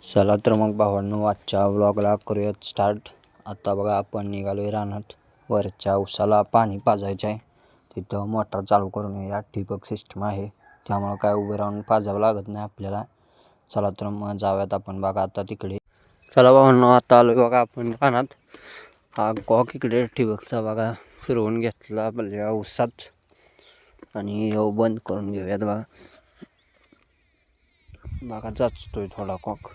चला तर मग भावांनो, आजच्या व्लॉगला करूयात स्टार्ट. आता बघा आपण निघालोय रानात. वरच्या उसाला पाणी पाजायचं आहे. तिथं मोटर चालू करून या ठिबक सिस्टम आहे, त्यामुळं काय उभं राहून पाजावं लागत नाही आपल्याला. चला तर मग जाऊयात आपण बघा आता तिकडे. चला भावांनो, आता आलो बघा आपण रानात. हा कॉक इकडे ठिबकचा बघा फिरवून घेतला आपल्या उसात आणि बंद करून घेऊयात बघा. बघा जाचतोय थोडा कॉक.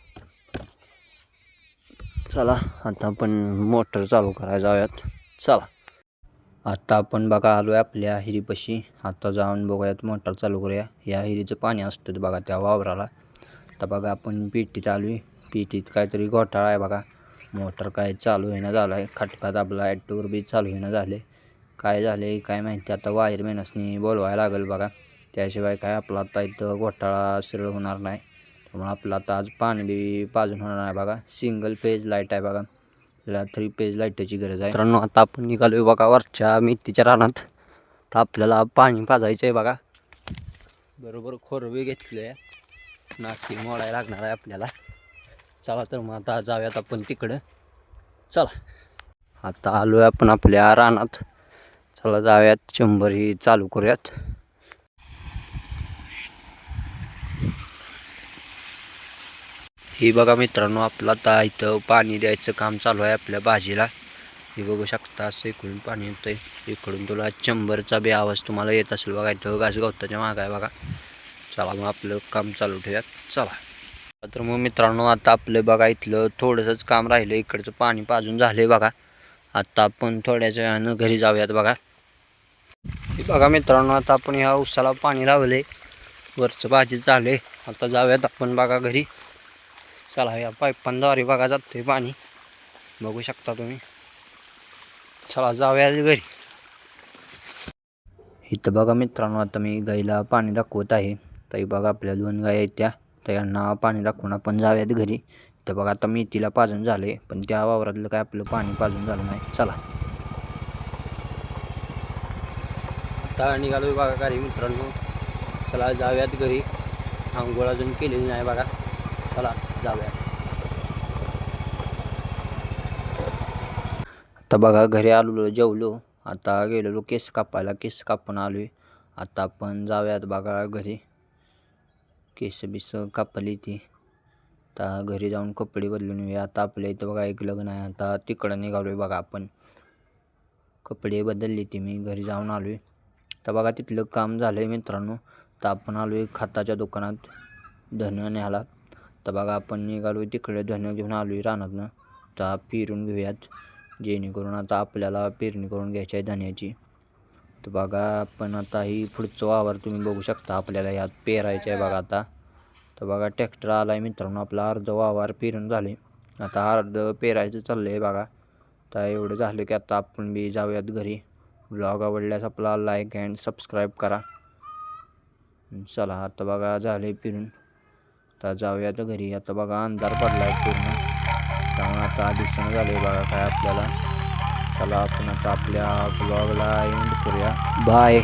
चला आता आपण मोटर चालू करायला जाऊयात. चला आता आपण बघा आलो आहे आपल्या हिरीपाशी. आता जाऊन बघूयात, मोटर चालू करूया. या हिरीचं पाणी असतं बघा त्या वावराला. आता बघा आपण पेटीत आलो आहे. पेटीत काहीतरी घोटाळा आहे बघा. मोटर काय चालू होईना झाला आहे. खटका दाबला, ॲटोवर बी चालू होईना झाले. काय झाले काय माहिती. आता वायरमॅनसनी बोलवायला लागेल बघा, त्याशिवाय काय आपला आता इथं घोटाळा सरळ होणार नाही. त्यामुळे आपलं आता आज पाणी बी पाजून होणार आहे बघा. सिंगल पेज लाईट आहे बघा, त्याला 3 पेज लाईटची गरज आहे. मित्रांनो आता आपण निघालो बघा वरच्या मेथीच्या रानात. तर आपल्याला पाणी पाजायचं आहे बघा. बरोबर खोरवे घेतले आहे, नाकी मोडायला लागणार आहे आपल्याला. चला तर मग आता जाऊयात आपण तिकडं. चला आता आलो आहे आपण आपल्या रानात. चला जाऊयात, 100 ही चालू करूयात. ही बघा मित्रांनो, आपलं आता इथं पाणी द्यायचं काम चालू आहे आपल्या भाजीला. हे बघू शकता, असं इकडून पाणी येतंय. इकडून तुला 100चा बी आवाज तुम्हाला येत असेल बघा. इथं घासगावताच्या मागं आहे बघा. चला मग आपलं काम चालू ठेवूयात. चला तर मग मित्रांनो, आता आपलं बघा इथलं थोडंसंच काम राहिलं. इकडचं पाणी पाजून झालंय बघा. आता आपण थोड्याच वेळानं घरी जाऊयात बघा. हे बघा मित्रांनो, आता आपण ह्या उसाला पाणी लावलंय. वरचं भाजी झालंय. आता जाऊयात आपण बघा घरी. चला या पाईपांद्वारे बघा जातंय पाणी, बघू शकता तुम्ही. चला जाऊया घरी. इथं बघा मित्रांनो, आता मी गाईला पाणी दाखवत आहे. तर बघा आपल्या 2 गाय आहेत, त्यांना पाणी दाखवून आपण जाऊयात घरी. तर बघा आता मेथीला पाजून झाले, पण त्या वावरातलं काय आपलं पाणी पाजून झालं नाही. चला आता निघालो बघा घरी मित्रांनो. चला जाऊयात घरी. आंघोळ अजून केलेली नाही बघा. चला जाऊयात. आता बघा घरी आलो, जेवलो. आता गेलेलो केस कापायला, केस कापून आलो आहे. आता आपण जाऊयात बघा घरी. केस बिस कापली ती. आता घरी जाऊन कपडे बदलून येऊया. आता आपल्या इथं बघा एक लग्न आहे, आता तिकडं निघालो आहे बघा आपण. कपडे बदलली ती, मी घरी जाऊन आलो आहे. तर बघा तिथलं काम झालं आहे मित्रांनो. तर आपण आलो आहे खताच्या दुकानात धनं न्यायला. तर बघा आपण निघालो आहे तिकडे, धनं घेऊन आलो आहे रानातनं. तर फिरून घेऊयात, जेणेकरून आता आपल्याला पेरणी करून घ्यायची आहे धन्याची. तर बघा आपण आता ही पुढचं वावर तुम्ही बघू शकता, आपल्याला यात पेरायचं आहे बघा आता. तर बघा ट्रॅक्टर आला आहे मित्रांनो. आपला अर्ध वावर पेरून झाले, आता अर्ध पेरायचं चाललं आहे बघा. तर एवढं झालं की आता आपण बी जाऊयात घरी. ब्लॉग आवडल्यास आपला लाईक अँड सबस्क्राईब करा. चला आता बघा झाले फिरून, आता जाऊयात घरी. आता बघा अंधार पडला आहे पूर्ण, त्यामुळे आता दिसणं झालं आहे बघा काय आपल्याला. चला आपण आता आपल्या ब्लॉगला एंड करूया. बाय.